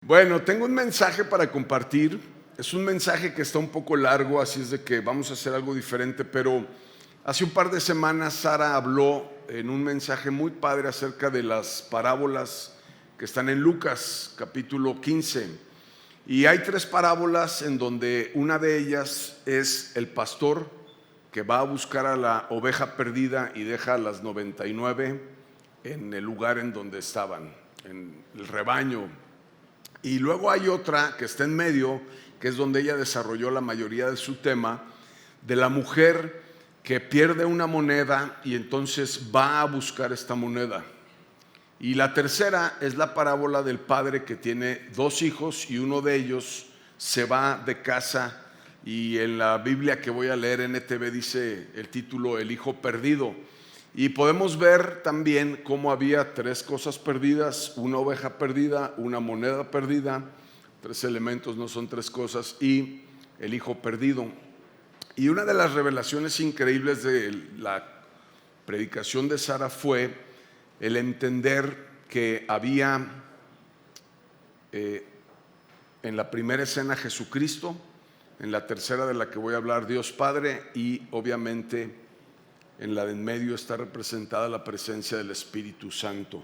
Bueno, tengo un mensaje para compartir. Es un mensaje que está un poco largo, así es de que vamos a hacer algo diferente, pero hace un par de semanas Sara habló en un mensaje muy padre acerca de las parábolas que están en Lucas, capítulo 15. Y hay tres parábolas en donde una de ellas es el pastor que va a buscar a la oveja perdida y deja a las 99 en el lugar en donde estaban, en el rebaño. Y luego hay otra que está en medio, que es donde ella desarrolló la mayoría de su tema, de la mujer que pierde una moneda y entonces va a buscar esta moneda. Y la tercera es la parábola del padre que tiene dos hijos y uno de ellos se va de casa, y en la Biblia que voy a leer en NTV dice el título El hijo perdido. Y podemos ver también cómo había tres cosas perdidas: una oveja perdida, una moneda perdida, tres elementos, no son tres cosas, y el hijo perdido. Y una de las revelaciones increíbles de la predicación de Sara fue el entender que había en la primera escena Jesucristo, en la tercera de la que voy a hablar Dios Padre, y obviamente en la de en medio está representada la presencia del Espíritu Santo.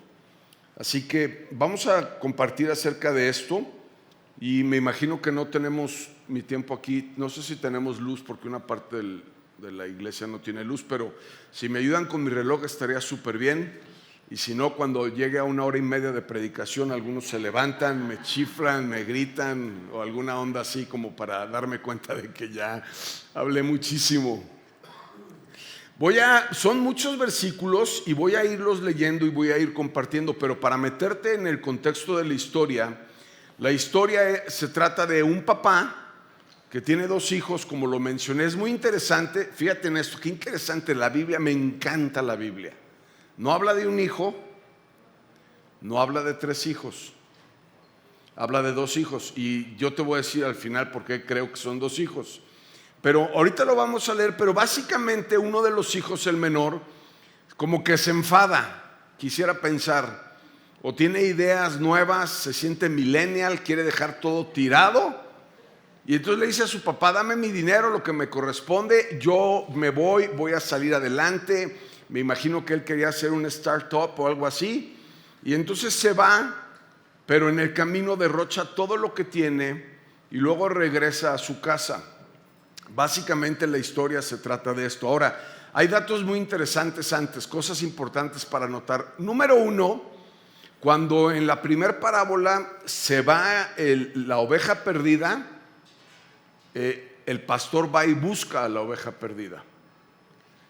Así que vamos a compartir acerca de esto, y me imagino que no tenemos mi tiempo aquí, no sé si tenemos luz porque una parte de la iglesia no tiene luz, pero si me ayudan con mi reloj estaría súper bien. Y si no, cuando llegue a 1 hora y media de predicación, algunos se levantan, me chiflan, me gritan o alguna onda así como para darme cuenta de que ya hablé muchísimo. Son muchos versículos y voy a irlos leyendo y voy a ir compartiendo, pero para meterte en el contexto de la historia se trata de un papá que tiene dos hijos, como lo mencioné. Es muy interesante, fíjate en esto, qué interesante la Biblia, me encanta la Biblia. No habla de un hijo, no habla de tres hijos, habla de dos hijos, y yo te voy a decir al final por qué creo que son dos hijos. Pero ahorita lo vamos a leer, pero básicamente uno de los hijos, el menor, como que se enfada, quisiera pensar, o tiene ideas nuevas, se siente millennial, quiere dejar todo tirado, y entonces le dice a su papá: dame mi dinero, lo que me corresponde, yo me voy a salir adelante. Me imagino que él quería hacer un startup o algo así, y entonces se va, pero en el camino derrocha todo lo que tiene y luego regresa a su casa. Básicamente la historia se trata de esto. Ahora, hay datos muy interesantes antes, cosas importantes para notar. Número uno, cuando en la primera parábola se va la oveja perdida, el pastor va y busca a la oveja perdida.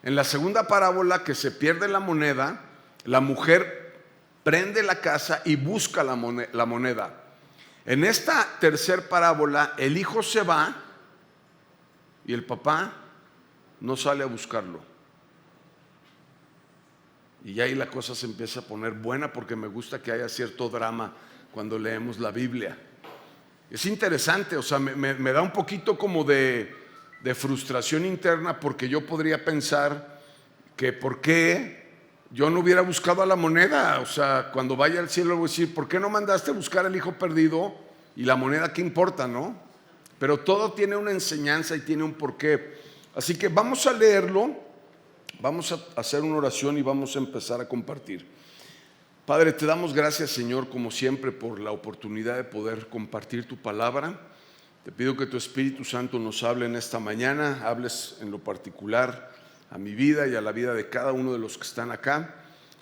En la segunda parábola, que se pierde la moneda, la mujer prende la casa y busca la moneda. En esta tercera parábola, el hijo se va y el papá no sale a buscarlo. Y ahí la cosa se empieza a poner buena, porque me gusta que haya cierto drama cuando leemos la Biblia. Es interesante, o sea, me da un poquito como de frustración interna, porque yo podría pensar que por qué yo no hubiera buscado a la moneda. O sea, cuando vaya al cielo voy a decir: ¿por qué no mandaste a buscar al hijo perdido? Y la moneda, ¿qué importa, no? Pero todo tiene una enseñanza y tiene un porqué. Así que vamos a leerlo, vamos a hacer una oración y vamos a empezar a compartir. Padre, te damos gracias, Señor, como siempre, por la oportunidad de poder compartir tu palabra. Te pido que tu Espíritu Santo nos hable en esta mañana, hables en lo particular a mi vida y a la vida de cada uno de los que están acá.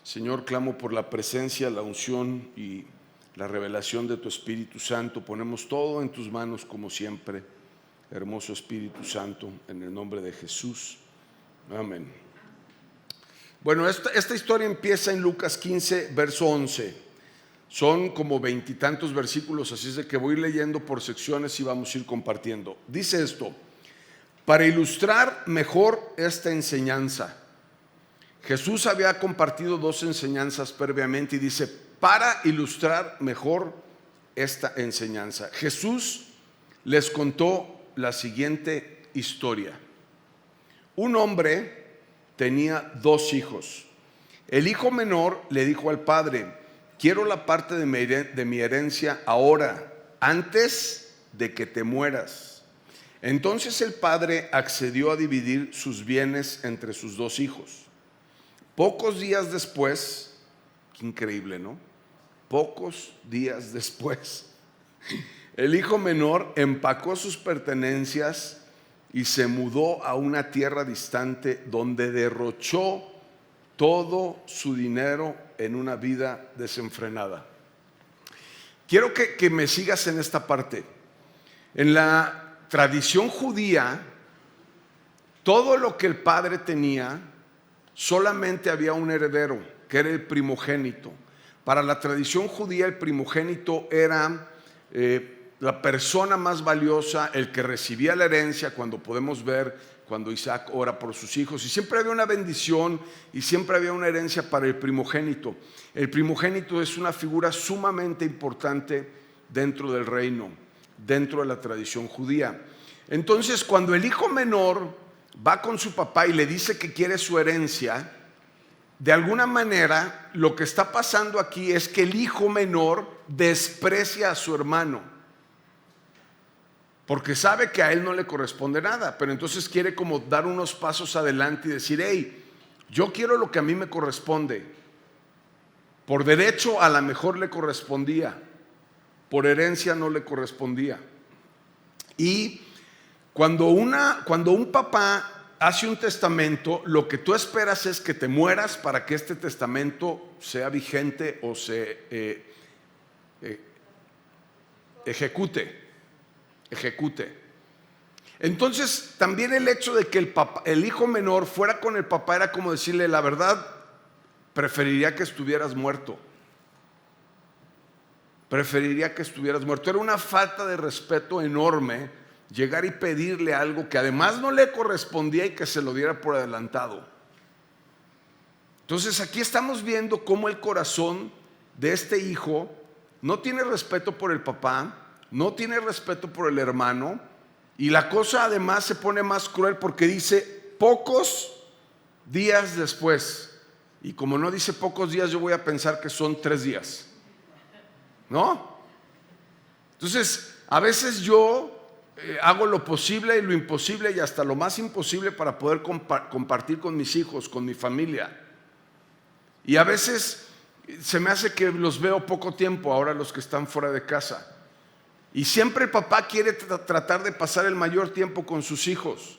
Señor, clamo por la presencia, la unción y la revelación de tu Espíritu Santo. Ponemos todo en tus manos como siempre, hermoso Espíritu Santo, en el nombre de Jesús. Amén. Bueno, esta historia empieza en Lucas 15, verso 11. Son como 20 y tantos versículos, así es de que voy leyendo por secciones y vamos a ir compartiendo. Dice esto: para ilustrar mejor esta enseñanza. Jesús había compartido dos enseñanzas previamente y dice: para ilustrar mejor esta enseñanza. Jesús les contó la siguiente historia. Un hombre tenía dos hijos. El hijo menor le dijo al padre: quiero la parte de mi herencia ahora. antes de que te mueras. Entonces el padre accedió a dividir sus bienes entre sus 2 hijos. Pocos días después, qué increíble, ¿no? Pocos días después, el hijo menor empacó sus pertenencias y se mudó a una tierra distante donde derrochó todo su dinero en una vida desenfrenada. Quiero que me sigas en esta parte. En la tradición judía, todo lo que el padre tenía, solamente había un heredero, que era el primogénito. Para la tradición judía, el primogénito era la persona más valiosa, el que recibía la herencia, cuando podemos ver cuando Isaac ora por sus hijos. Y siempre había una bendición y siempre había una herencia para el primogénito. El primogénito es una figura sumamente importante dentro del reino, dentro de la tradición judía. Entonces, cuando el hijo menor va con su papá y le dice que quiere su herencia, de alguna manera lo que está pasando aquí es que el hijo menor desprecia a su hermano, porque sabe que a él no le corresponde nada, pero entonces quiere como dar unos pasos adelante y decir: hey, yo quiero lo que a mí me corresponde. Por derecho a lo mejor le correspondía, por herencia no le correspondía. Y cuando un papá hace un testamento, lo que tú esperas es que te mueras para que este testamento sea vigente o se ejecute. Entonces también el hecho de que el hijo menor fuera con el papá era como decirle: la verdad, preferiría que estuvieras muerto. Era una falta de respeto enorme llegar y pedirle algo que además no le correspondía y que se lo diera por adelantado. Entonces aquí estamos viendo cómo el corazón de este hijo no tiene respeto por el papá, no tiene respeto por el hermano, y la cosa además se pone más cruel porque dice pocos días después. Y como no dice pocos días, yo voy a pensar que son 3 días, ¿no? Entonces a veces yo hago lo posible y lo imposible y hasta lo más imposible para poder compartir con mis hijos, con mi familia. Y a veces se me hace que los veo poco tiempo ahora, los que están fuera de casa. Y siempre el papá quiere tratar de pasar el mayor tiempo con sus hijos.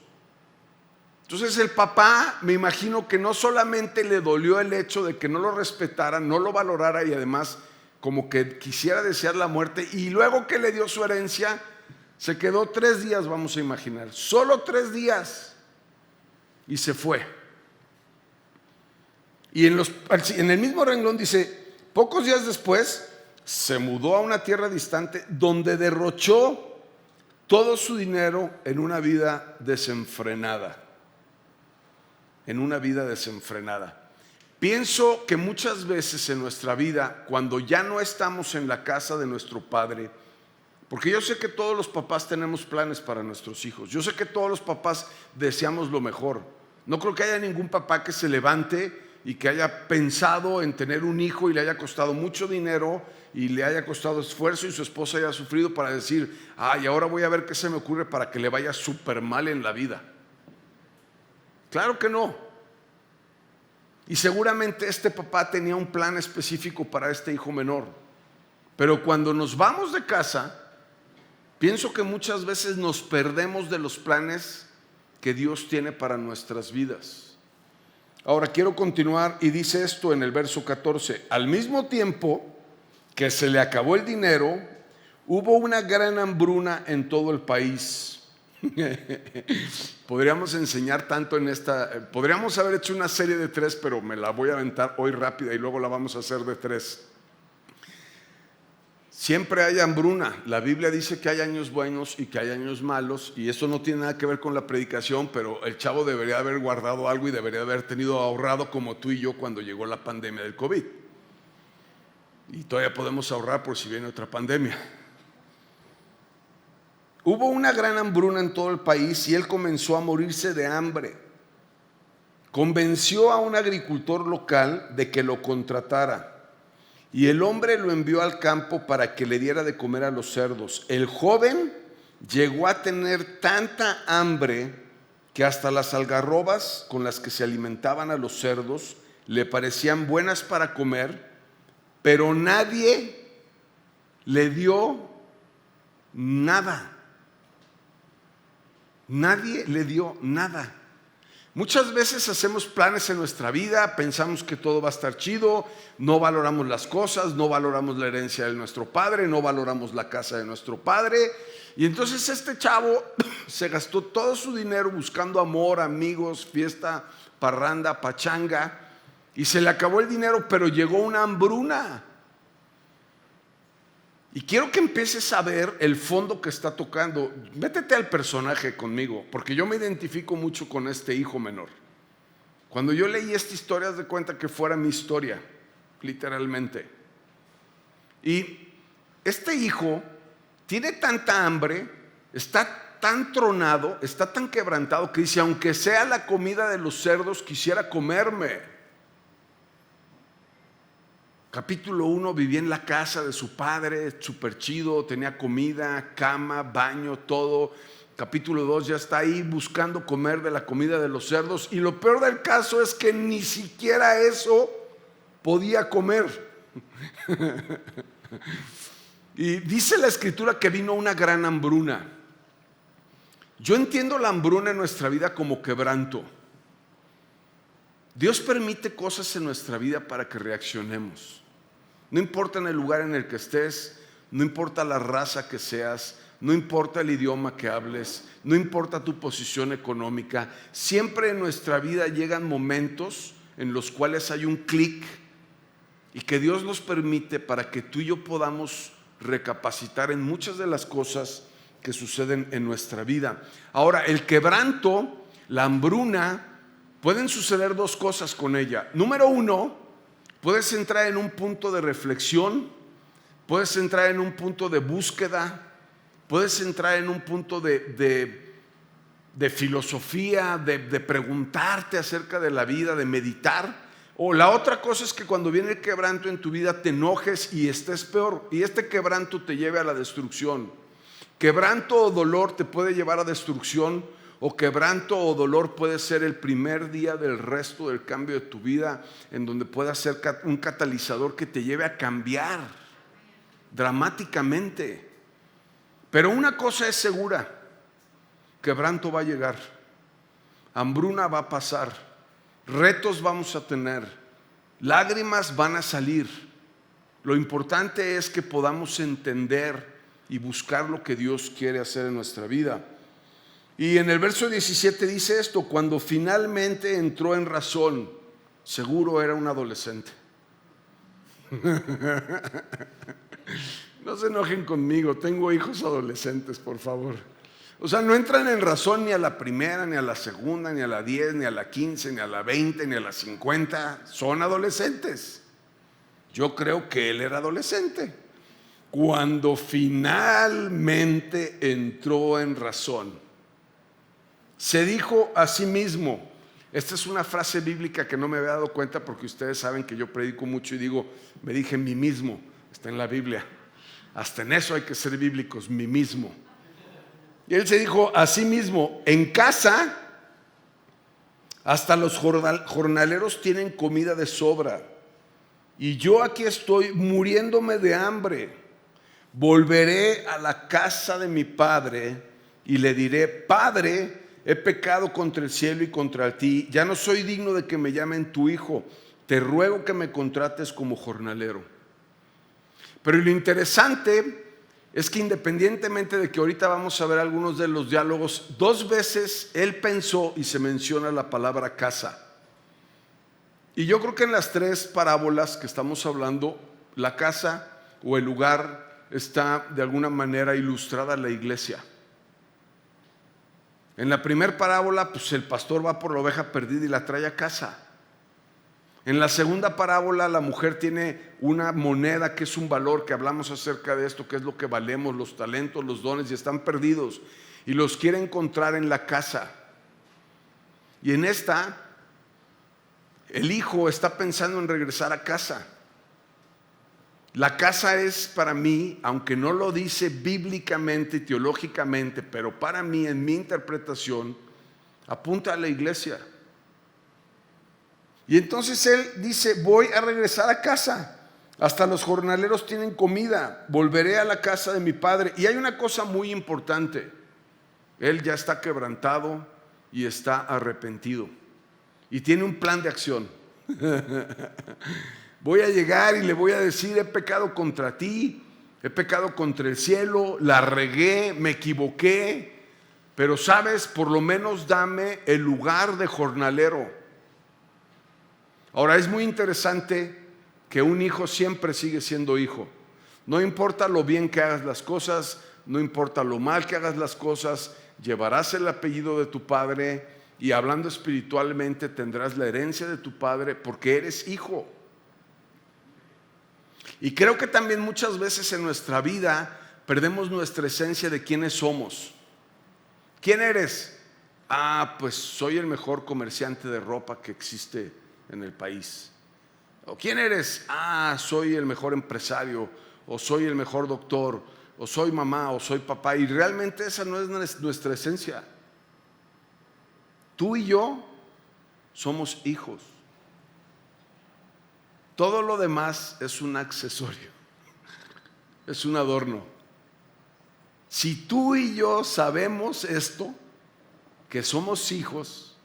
Entonces el papá, me imagino que no solamente le dolió el hecho de que no lo respetara, no lo valorara y además como que quisiera desear la muerte, y luego que le dio su herencia, se quedó 3 días, vamos a imaginar, solo 3 días, y se fue. Y en el mismo renglón dice: pocos días después se mudó a una tierra distante donde derrochó todo su dinero en una vida desenfrenada. Pienso que muchas veces en nuestra vida, cuando ya no estamos en la casa de nuestro padre, porque yo sé que todos los papás tenemos planes para nuestros hijos, yo sé que todos los papás deseamos lo mejor. No creo que haya ningún papá que se levante y que haya pensado en tener un hijo y le haya costado mucho dinero y le haya costado esfuerzo y su esposa haya sufrido para decir: y ahora voy a ver qué se me ocurre para que le vaya súper mal en la vida. Claro que no. Y seguramente este papá tenía un plan específico para este hijo menor. Pero cuando nos vamos de casa, pienso que muchas veces nos perdemos de los planes que Dios tiene para nuestras vidas. Ahora quiero continuar y dice esto en el verso 14: al mismo tiempo que se le acabó el dinero, hubo una gran hambruna en todo el país. Podríamos enseñar tanto en podríamos haber hecho una serie de 3, pero me la voy a aventar hoy rápida y luego la vamos a hacer de 3. Siempre hay hambruna. La Biblia dice que hay años buenos y que hay años malos, y eso no tiene nada que ver con la predicación, pero el chavo debería haber guardado algo y debería haber tenido ahorrado como tú y yo cuando llegó la pandemia del COVID. Y todavía podemos ahorrar por si viene otra pandemia. Hubo una gran hambruna en todo el país y él comenzó a morirse de hambre. Convenció a un agricultor local de que lo contratara y el hombre lo envió al campo para que le diera de comer a los cerdos. El joven llegó a tener tanta hambre que hasta las algarrobas con las que se alimentaban a los cerdos le parecían buenas para comer, pero nadie le dio nada. Nadie le dio nada. Muchas veces hacemos planes en nuestra vida, pensamos que todo va a estar chido, no valoramos las cosas, no valoramos la herencia de nuestro padre, no valoramos la casa de nuestro padre. Y entonces este chavo se gastó todo su dinero buscando amor, amigos, fiesta, parranda, pachanga, y se le acabó el dinero, pero llegó una hambruna. Y quiero que empieces a ver el fondo que está tocando. Métete al personaje conmigo, porque yo me identifico mucho con este hijo menor. Cuando yo leí esta historia, haz de cuenta que fuera mi historia, literalmente. Y este hijo tiene tanta hambre, está tan tronado, está tan quebrantado, que dice: aunque sea la comida de los cerdos, quisiera comerme. Capítulo 1, vivía en la casa de su padre, súper chido, tenía comida, cama, baño, todo. Capítulo 2, ya está ahí buscando comer de la comida de los cerdos. Y lo peor del caso es que ni siquiera eso podía comer. Y dice la escritura que vino una gran hambruna. Yo entiendo la hambruna en nuestra vida como quebranto. Dios permite cosas en nuestra vida para que reaccionemos. No importa en el lugar en el que estés, no importa la raza que seas, no importa el idioma que hables, no importa tu posición económica, siempre en nuestra vida llegan momentos en los cuales hay un clic y que Dios nos permite para que tú y yo podamos recapacitar en muchas de las cosas que suceden en nuestra vida. Ahora, el quebranto, la hambruna, pueden suceder dos cosas con ella. Número uno, puedes entrar en un punto de reflexión, puedes entrar en un punto de búsqueda, puedes entrar en un punto de filosofía, de preguntarte acerca de la vida, de meditar. O la otra cosa es que cuando viene el quebranto en tu vida te enojes y estés peor, y este quebranto te lleve a la destrucción. Quebranto o dolor te puede llevar a destrucción, o quebranto o dolor puede ser el primer día del resto del cambio de tu vida, en donde pueda ser un catalizador que te lleve a cambiar dramáticamente. Pero una cosa es segura: quebranto va a llegar, hambruna va a pasar, retos vamos a tener, lágrimas van a salir. Lo importante es que podamos entender y buscar lo que Dios quiere hacer en nuestra vida. Y en el verso 17 dice esto: cuando finalmente entró en razón, seguro era un adolescente. No se enojen conmigo, tengo hijos adolescentes, por favor. O sea, no entran en razón ni a la primera, ni a la segunda, ni a la 10, ni a la 15, ni a la 20, ni a la 50. Son adolescentes. Yo creo que él era adolescente. Cuando finalmente entró en razón, se dijo a sí mismo. Esta es una frase bíblica que no me había dado cuenta, porque ustedes saben que yo predico mucho y digo, me dije mí mismo. Está en la Biblia. Hasta en eso hay que ser bíblicos, mí mismo. Y él se dijo a sí mismo: en casa hasta los jornaleros tienen comida de sobra, y yo aquí estoy muriéndome de hambre. Volveré a la casa de mi padre y le diré: Padre, he pecado contra el cielo y contra ti, ya no soy digno de que me llamen tu hijo, te ruego que me contrates como jornalero. Pero lo interesante es que, independientemente de que ahorita vamos a ver algunos de los diálogos, dos veces él pensó y se menciona la palabra casa. Y yo creo que en las tres parábolas que estamos hablando, la casa o el lugar está de alguna manera ilustrada a la iglesia. En la primera parábola, pues el pastor va por la oveja perdida y la trae a casa. En la segunda parábola, la mujer tiene una moneda que es un valor, que hablamos acerca de esto, que es lo que valemos, los talentos, los dones, y están perdidos y los quiere encontrar en la casa. Y en esta, el hijo está pensando en regresar a casa. La casa es para mí, aunque no lo dice bíblicamente y teológicamente, pero para mí, en mi interpretación, apunta a la iglesia. Y entonces él dice, voy a regresar a casa. Hasta los jornaleros tienen comida. Volveré a la casa de mi padre. Y hay una cosa muy importante. Él ya está quebrantado y está arrepentido. Y tiene un plan de acción. Voy a llegar y le voy a decir, he pecado contra ti, he pecado contra el cielo, la regué, me equivoqué, pero sabes, por lo menos dame el lugar de jornalero. Ahora es muy interesante que un hijo siempre sigue siendo hijo. No importa lo bien que hagas las cosas, no importa lo mal que hagas las cosas, llevarás el apellido de tu padre y hablando espiritualmente tendrás la herencia de tu padre porque eres hijo. Y creo que también muchas veces en nuestra vida perdemos nuestra esencia de quiénes somos. ¿Quién eres? Pues soy el mejor comerciante de ropa que existe en el país. ¿O quién eres? Soy el mejor empresario, o soy el mejor doctor, o soy mamá, o soy papá. Y realmente esa no es nuestra esencia. Tú y yo somos hijos. Todo lo demás es un accesorio, es un adorno. Si tú y yo sabemos esto, que somos hijos,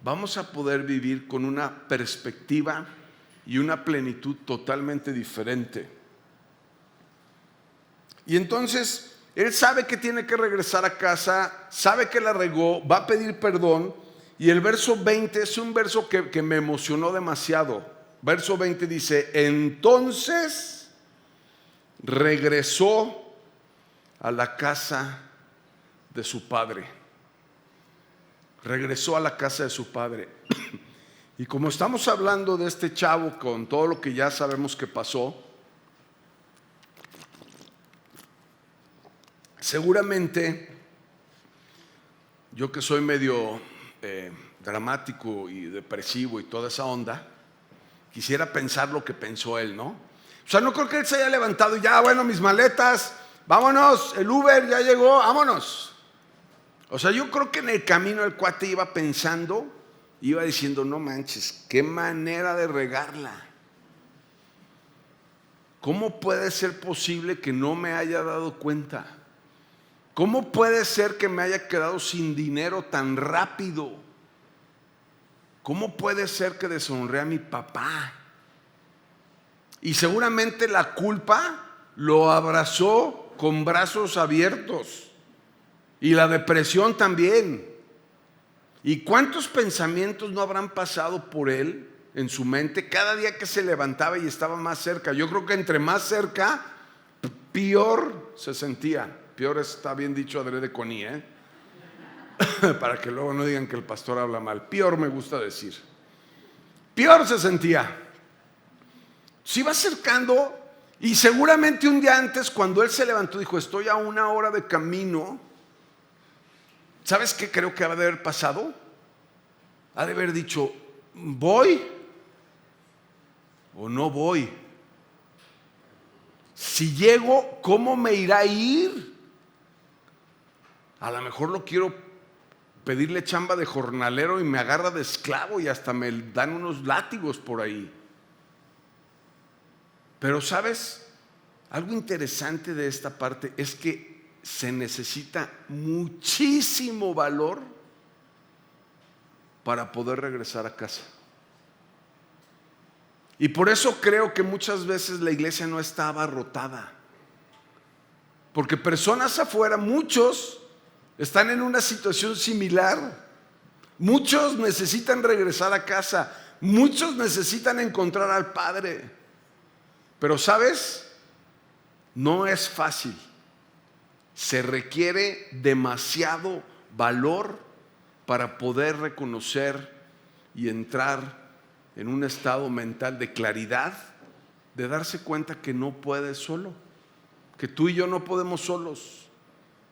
vamos a poder vivir con una perspectiva y una plenitud totalmente diferente. Y entonces, él sabe que tiene que regresar a casa, sabe que la regó, va a pedir perdón. Y el verso 20 es un verso que me emocionó demasiado. Verso 20 dice, entonces regresó a la casa de su padre. Regresó a la casa de su padre. Y como estamos hablando de este chavo con todo lo que ya sabemos que pasó, seguramente yo que soy medio dramático y depresivo y toda esa onda, quisiera pensar lo que pensó él, ¿no? O sea, no creo que él se haya levantado y ya, bueno, mis maletas, vámonos, el Uber ya llegó, vámonos. O sea, yo creo que en el camino el cuate iba pensando, iba diciendo, no manches, qué manera de regarla. ¿Cómo puede ser posible que no me haya dado cuenta? ¿Cómo puede ser que me haya quedado sin dinero tan rápido? ¿Cómo puede ser que deshonré a mi papá? Y seguramente la culpa lo abrazó con brazos abiertos. Y la depresión también. ¿Y cuántos pensamientos no habrán pasado por él en su mente cada día que se levantaba y estaba más cerca? Yo creo que entre más cerca, peor se sentía. Peor está bien dicho adrede con I, para que luego no digan que el pastor habla mal. Peor me gusta decir. Peor se sentía. Se iba acercando y seguramente un día antes cuando él se levantó dijo, estoy a 1 hora de camino. ¿Sabes qué creo que ha de haber pasado? Ha de haber dicho, ¿voy o no voy? Si llego, ¿cómo me irá a ir? A lo mejor lo quiero pedirle chamba de jornalero y me agarra de esclavo y hasta me dan unos látigos por ahí. Pero ¿sabes? Algo interesante de esta parte es que se necesita muchísimo valor para poder regresar a casa. Y por eso creo que muchas veces la iglesia no está abarrotada. Porque personas afuera, muchos están en una situación similar. Muchos necesitan regresar a casa. Muchos necesitan encontrar al Padre. Pero ¿sabes? No es fácil. Se requiere demasiado valor para poder reconocer y entrar en un estado mental de claridad, de darse cuenta que no puedes solo, que tú y yo no podemos solos,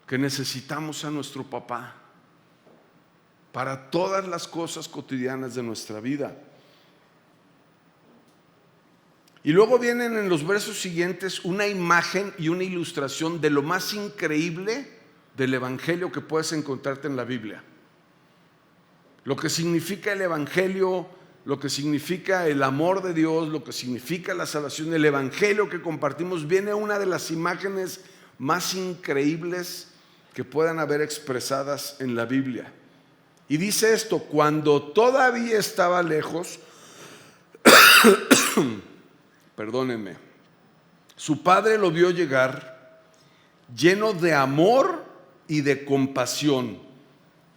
que necesitamos a nuestro papá para todas las cosas cotidianas de nuestra vida. Y luego vienen en los versos siguientes una imagen y una ilustración de lo más increíble del evangelio que puedes encontrarte en la Biblia. Lo que significa el evangelio, lo que significa el amor de Dios, lo que significa la salvación, el evangelio que compartimos, viene una de las imágenes más increíbles que puedan haber expresadas en la Biblia. Y dice esto: cuando todavía estaba lejos, perdónenme, su padre lo vio llegar, lleno de amor y de compasión.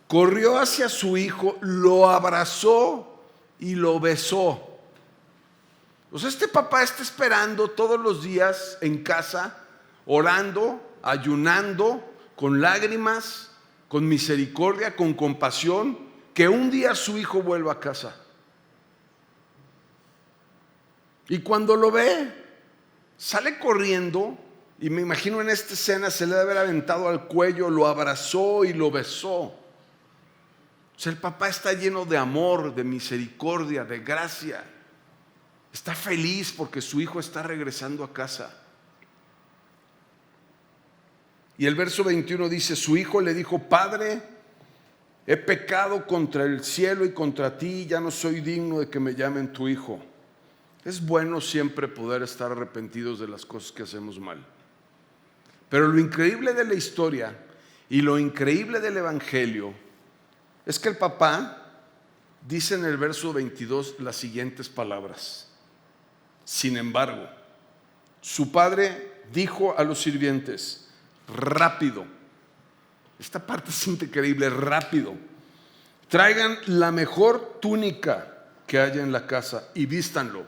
Corrió hacia su hijo, lo abrazó y lo besó. O sea, este papá está esperando todos los días en casa, orando, ayunando, con lágrimas, con misericordia, con compasión, que un día su hijo vuelva a casa. Y cuando lo ve, sale corriendo, y me imagino en esta escena se le debe haber aventado al cuello, lo abrazó y lo besó. O sea, el papá está lleno de amor, de misericordia, de gracia. Está feliz porque su hijo está regresando a casa. Y el verso 21 dice: su hijo le dijo: Padre, he pecado contra el cielo y contra ti, ya no soy digno de que me llamen tu hijo. Es bueno siempre poder estar arrepentidos de las cosas que hacemos mal. Pero lo increíble de la historia y lo increíble del evangelio es que el papá dice en el verso 22 las siguientes palabras: sin embargo, su padre dijo a los sirvientes: rápido, esta parte es increíble, rápido, traigan la mejor túnica que haya en la casa y vístanlo.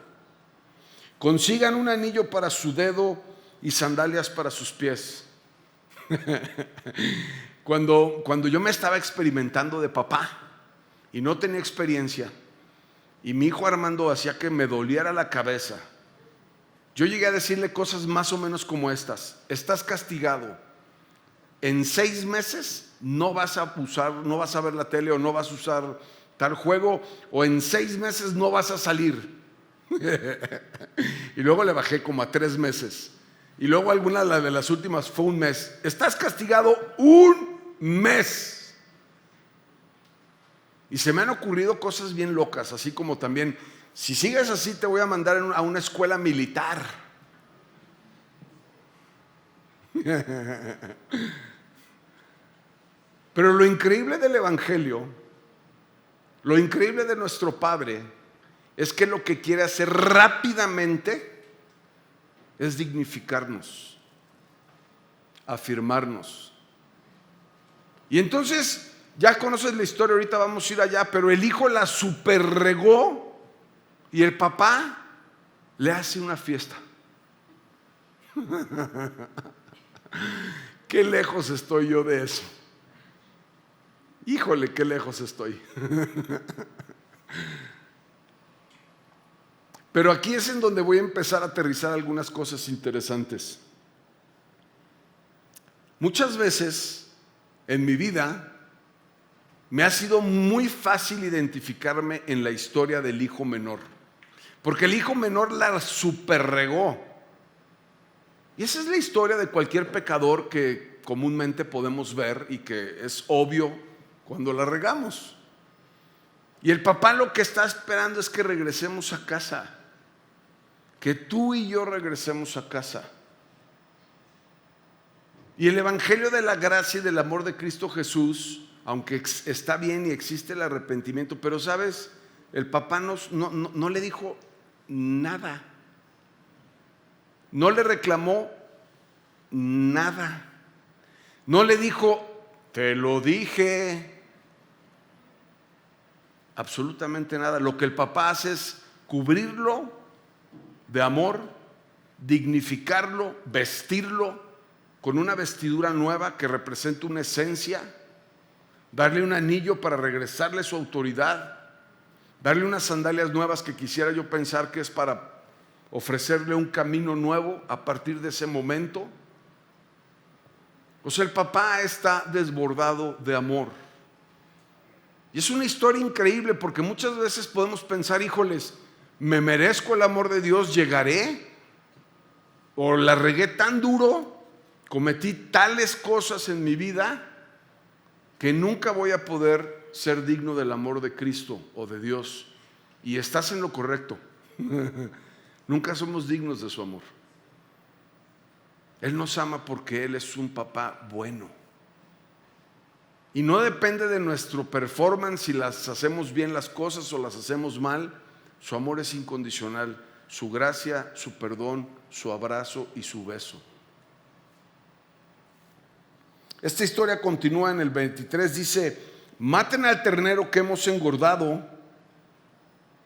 Consigan un anillo para su dedo y sandalias para sus pies. Cuando yo me estaba experimentando de papá y no tenía experiencia, y mi hijo Armando hacía que me doliera la cabeza, yo llegué a decirle cosas más o menos como estas: estás castigado, en 6 meses no vas a usar, no vas a ver la tele, o no vas a usar tal juego, o en 6 meses no vas a salir. Y luego le bajé como a 3 meses, y luego alguna de las últimas fue 1 mes. Estás castigado 1 mes. Y se me han ocurrido cosas bien locas, así como también: si sigues así te voy a mandar a una escuela militar. Pero lo increíble del evangelio, lo increíble de nuestro Padre, es que lo que quiere hacer rápidamente es dignificarnos, afirmarnos. Y entonces, ya conoces la historia, ahorita vamos a ir allá, pero el hijo la superregó y el papá le hace una fiesta. Qué lejos estoy yo de eso. Híjole, qué lejos estoy. Pero aquí es en donde voy a empezar a aterrizar algunas cosas interesantes. Muchas veces en mi vida me ha sido muy fácil identificarme en la historia del hijo menor, porque el hijo menor la superregó. Y esa es la historia de cualquier pecador que comúnmente podemos ver y que es obvio cuando la regamos. Y el papá lo que está esperando es que regresemos a casa, que tú y yo regresemos a casa. Y el evangelio de la gracia y del amor de Cristo Jesús, aunque está bien y existe el arrepentimiento, pero sabes, el papá no le dijo nada, no le reclamó nada, no le dijo: te lo dije, absolutamente nada. Lo que el papá hace es cubrirlo de amor, dignificarlo, vestirlo con una vestidura nueva que representa una esencia, darle un anillo para regresarle su autoridad, darle unas sandalias nuevas que quisiera yo pensar que es para ofrecerle un camino nuevo a partir de ese momento. O sea, el papá está desbordado de amor. Y es una historia increíble, porque muchas veces podemos pensar: híjoles, ¿Me merezco el amor de Dios? ¿Llegaré? ¿O la regué tan duro? ¿Cometí tales cosas en mi vida que nunca voy a poder ser digno del amor de Cristo o de Dios? Y estás en lo correcto. Nunca somos dignos de su amor. Él nos ama porque Él es un papá bueno. Y no depende de nuestro performance si las hacemos bien las cosas o las hacemos mal. Su amor es incondicional. Su gracia, su perdón, su abrazo y su beso. Esta historia continúa en el 23. Dice: maten al ternero que hemos engordado.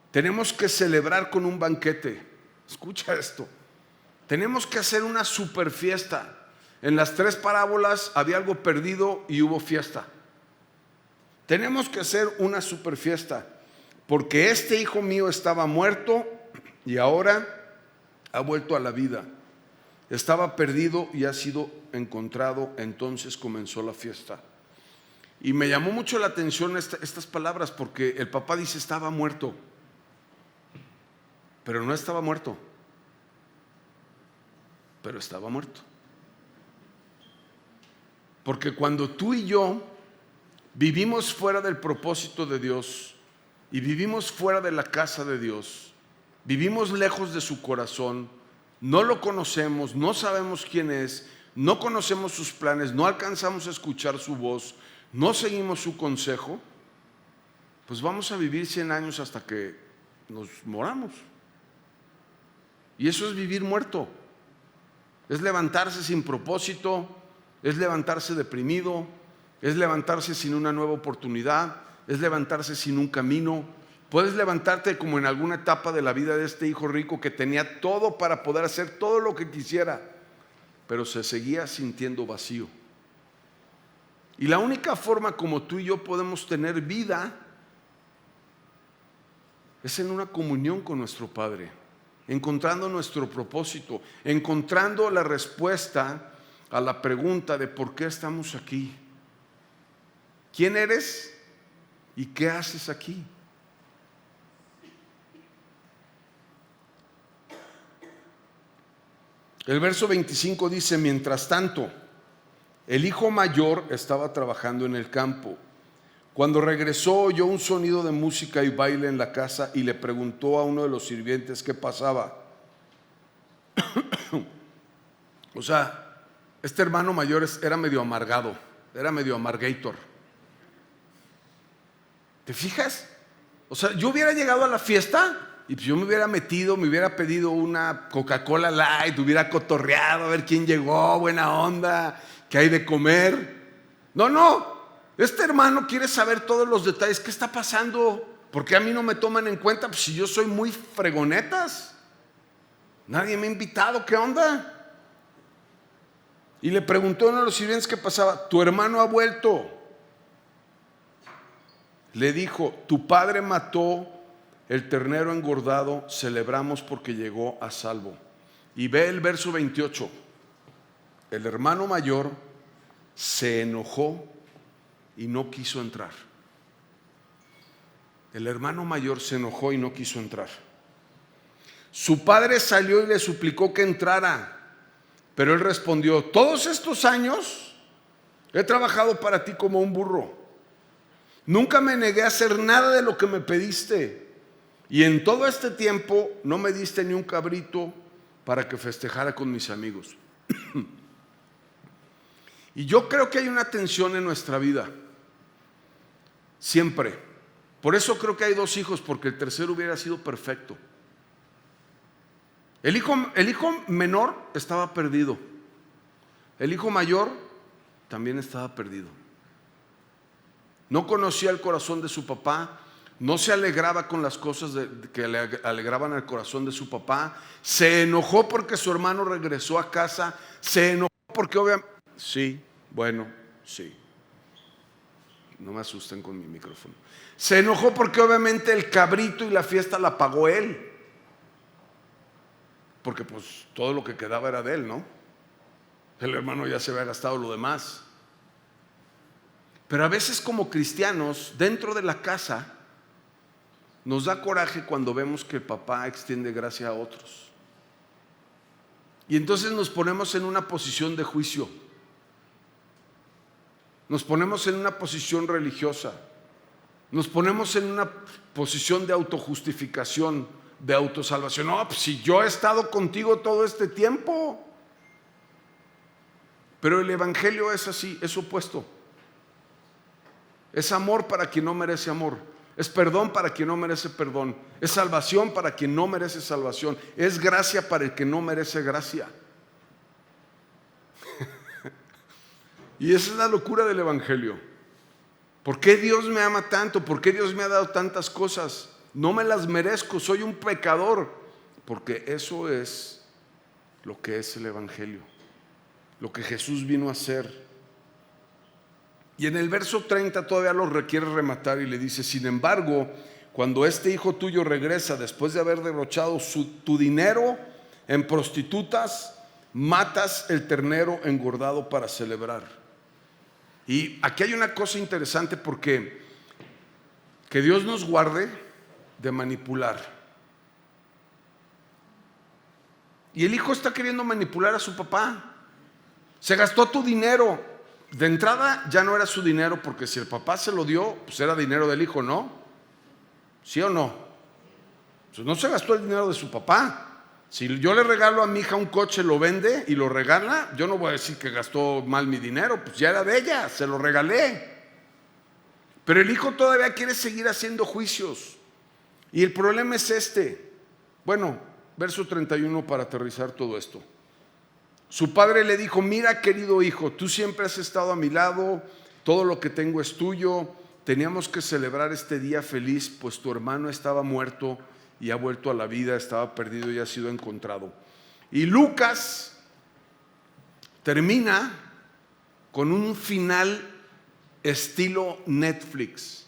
Tenemos que celebrar con un banquete. Escucha esto. Tenemos que hacer una super fiesta. En las 3 parábolas había algo perdido y hubo fiesta. Tenemos que hacer una super fiesta, porque este hijo mío estaba muerto y ahora ha vuelto a la vida. Estaba perdido y ha sido encontrado. Entonces comenzó la fiesta. Y me llamó mucho la atención estas palabras, porque el papá dice: estaba muerto. Pero no estaba muerto, pero estaba muerto. Porque cuando tú y yo vivimos fuera del propósito de Dios y vivimos fuera de la casa de Dios, vivimos lejos de su corazón, no lo conocemos, no sabemos quién es, no conocemos sus planes, no alcanzamos a escuchar su voz, no seguimos su consejo, pues vamos a vivir 100 años hasta que nos moramos. Y eso es vivir muerto. Es levantarse sin propósito, es levantarse deprimido, es levantarse sin una nueva oportunidad, es levantarse sin un camino. Puedes levantarte como en alguna etapa de la vida de este hijo rico que tenía todo para poder hacer todo lo que quisiera, pero se seguía sintiendo vacío. Y la única forma como tú y yo podemos tener vida es en una comunión con nuestro Padre, encontrando nuestro propósito, encontrando la respuesta a la pregunta de por qué estamos aquí. ¿Quién eres y qué haces aquí? El verso 25 dice: mientras tanto, el hijo mayor estaba trabajando en el campo. Cuando regresó, oyó un sonido de música y baile en la casa y le preguntó a uno de los sirvientes qué pasaba. O sea, este hermano mayor era medio amargado, era medio amargator. ¿Te fijas? O sea, yo hubiera llegado a la fiesta y yo me hubiera metido, me hubiera pedido una Coca-Cola Light, hubiera cotorreado a ver quién llegó, buena onda, qué hay de comer. No. Este hermano quiere saber todos los detalles. ¿Qué está pasando? ¿Por qué a mí no me toman en cuenta? Pues si yo soy muy fregonetas. Nadie me ha invitado. ¿Qué onda? Y le preguntó a uno de los sirvientes qué pasaba. Tu hermano ha vuelto. Le dijo: tu padre mató el ternero engordado. Celebramos porque llegó a salvo. Y ve el verso 28. El hermano mayor se enojó y no quiso entrar. El hermano mayor se enojó y no quiso entrar. Su padre salió y le suplicó que entrara, pero él respondió: todos estos años he trabajado para ti como un burro. Nunca me negué a hacer nada de lo que me pediste, y en todo este tiempo no me diste ni un cabrito para que festejara con mis amigos. Y yo creo que hay una tensión en nuestra vida, siempre. Por eso creo que hay 2 hijos, porque el tercero hubiera sido perfecto. El hijo menor estaba perdido. El hijo mayor también estaba perdido. No conocía el corazón de su papá, no se alegraba con las cosas que le alegraban al corazón de su papá. Se enojó porque su hermano regresó a casa. Se enojó porque obviamente... Sí. No me asusten con mi micrófono. Se enojó porque obviamente el cabrito y la fiesta la pagó él. Porque pues todo lo que quedaba era de él, ¿no? El hermano ya se había gastado lo demás. Pero a veces como cristianos, dentro de la casa, Nos da coraje cuando vemos que el papá extiende gracia a otros. Y entonces nos ponemos en una posición de juicio. Nos ponemos en una posición religiosa. Nos ponemos en una posición de autojustificación, de autosalvación. No, pues si yo he estado contigo todo este tiempo. Pero el evangelio es así, es opuesto. Es amor para quien no merece amor. Es perdón para quien no merece perdón. Es salvación para quien no merece salvación. Es gracia para el que no merece gracia. Y esa es la locura del evangelio. ¿Por qué Dios me ama tanto? ¿Por qué Dios me ha dado tantas cosas? No me las merezco, soy un pecador. Porque eso es lo que es el evangelio, lo que Jesús vino a hacer. Y en el verso 30 todavía lo requiere rematar y le dice: sin embargo, cuando este hijo tuyo regresa después de haber derrochado tu dinero en prostitutas, matas el ternero engordado para celebrar. Y aquí hay una cosa interesante, porque que Dios nos guarde de manipular. Y el hijo está queriendo manipular a su papá. Se gastó tu dinero. De entrada ya no era su dinero, porque si el papá se lo dio, pues era dinero del hijo, ¿no? ¿Sí o no? Pues no se gastó el dinero de su papá. Si yo le regalo a mi hija un coche, lo vende y lo regala, yo no voy a decir que gastó mal mi dinero, pues ya era de ella, se lo regalé. Pero el hijo todavía quiere seguir haciendo juicios. Y el problema es este. Bueno, verso 31 para aterrizar todo esto. Su padre le dijo: mira, querido hijo, tú siempre has estado a mi lado, todo lo que tengo es tuyo. Teníamos que celebrar este día feliz, pues tu hermano estaba muerto y ha vuelto a la vida, estaba perdido y ha sido encontrado. Y Lucas termina con un final estilo Netflix,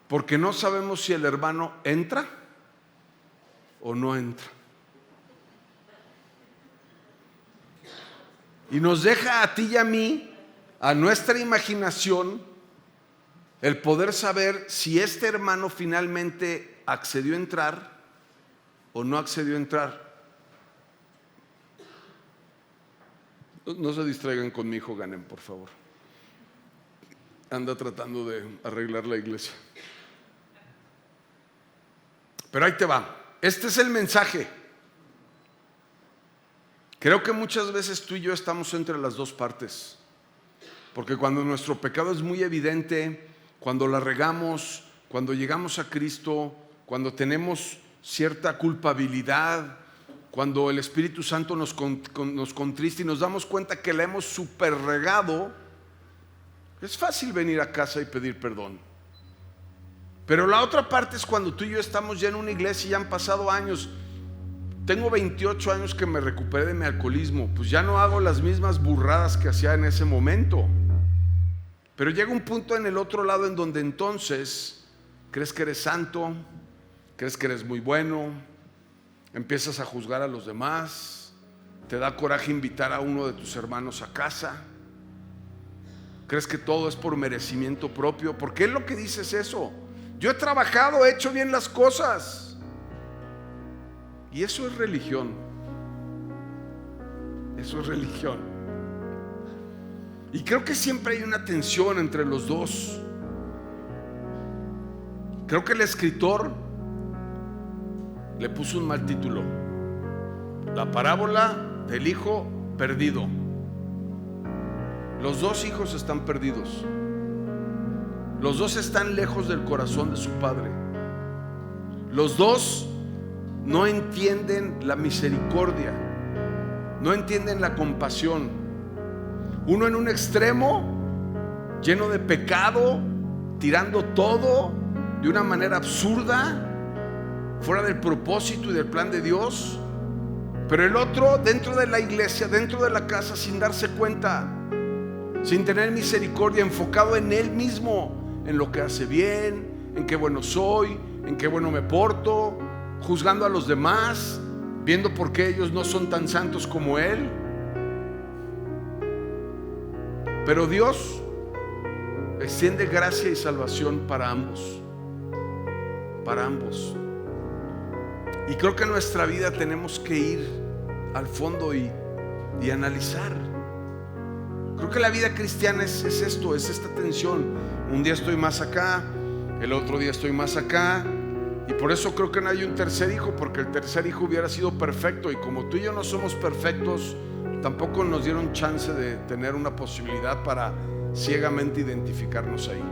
porque no sabemos si el hermano entra o no entra. Y nos deja a ti y a mí, a nuestra imaginación, el poder saber si este hermano finalmente accedió a entrar o no accedió a entrar. No se distraigan con mi hijo Ganem, por favor. Anda tratando de arreglar la iglesia. Pero ahí te va. Este es el mensaje. Creo que muchas veces tú y yo estamos entre las dos partes. Porque cuando nuestro pecado es muy evidente, cuando la regamos, cuando llegamos a Cristo, cuando tenemos cierta culpabilidad, cuando el Espíritu Santo nos contrista y nos damos cuenta que la hemos super regado, es fácil venir a casa y pedir perdón. Pero la otra parte es cuando tú y yo estamos ya en una iglesia y ya han pasado años. Tengo 28 años que me recuperé de mi alcoholismo, pues ya no hago las mismas burradas que hacía en ese momento. Pero llega un punto en el otro lado en donde entonces crees que eres santo, crees que eres muy bueno, empiezas a juzgar a los demás, te da coraje invitar a uno de tus hermanos a casa, crees que todo es por merecimiento propio. ¿Por qué es lo que dices eso? Yo he trabajado, he hecho bien las cosas. Y eso es religión. Eso es religión. Y creo que siempre hay una tensión entre los dos. Creo que el escritor le puso un mal título: la parábola del hijo perdido. Los dos hijos están perdidos. Los dos están lejos del corazón de su padre. Los dos no entienden la misericordia, no entienden la compasión. Uno en un extremo, lleno de pecado, tirando todo de una manera absurda, fuera del propósito y del plan de Dios. Pero el otro dentro de la iglesia, dentro de la casa, sin darse cuenta, sin tener misericordia, enfocado en él mismo, en lo que hace bien, en qué bueno soy, en qué bueno me porto, juzgando a los demás, viendo por qué ellos no son tan santos como él. Pero Dios extiende gracia y salvación para ambos. Para ambos. Y creo que en nuestra vida tenemos que ir al fondo y analizar. Creo que la vida cristiana es esto, es esta tensión. Un día estoy más acá, el otro día estoy más acá. Y por eso creo que no hay un tercer hijo, porque el tercer hijo hubiera sido perfecto. Y como tú y yo no somos perfectos, tampoco nos dieron chance de tener una posibilidad para ciegamente identificarnos ahí.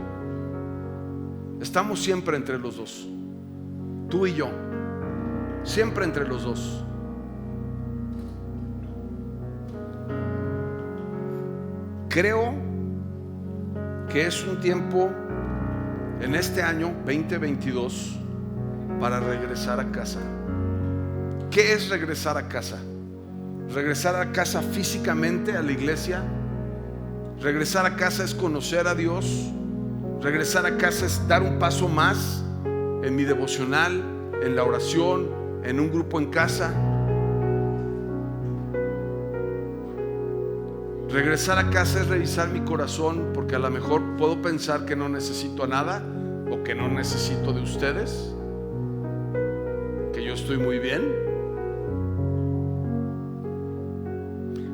Estamos siempre entre los dos, tú y yo, siempre entre los dos. Creo que es un tiempo en este año 2022 para regresar a casa. ¿Qué es regresar a casa? Regresar a casa físicamente, a la iglesia. Regresar a casa es conocer a Dios. Regresar a casa es dar un paso más en mi devocional, en la oración, en un grupo en casa. Regresar a casa es revisar mi corazón, porque a lo mejor puedo pensar que no necesito a nada, o que no necesito de ustedes, que yo estoy muy bien.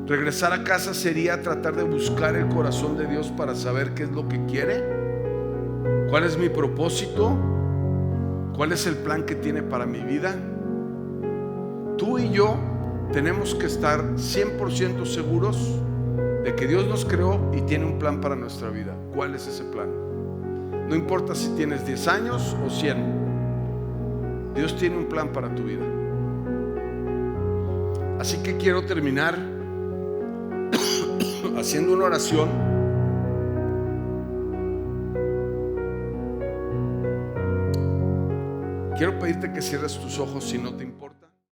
Regresar a casa sería tratar de buscar el corazón de Dios para saber qué es lo que quiere, cuál es mi propósito, cuál es el plan que tiene para mi vida. Tú y yo tenemos que estar 100% seguros de que Dios nos creó y tiene un plan para nuestra vida. ¿Cuál es ese plan? No importa si tienes 10 años o 100, Dios tiene un plan para tu vida. Así que quiero terminar haciendo una oración. Quiero pedirte que cierres tus ojos si no te importa.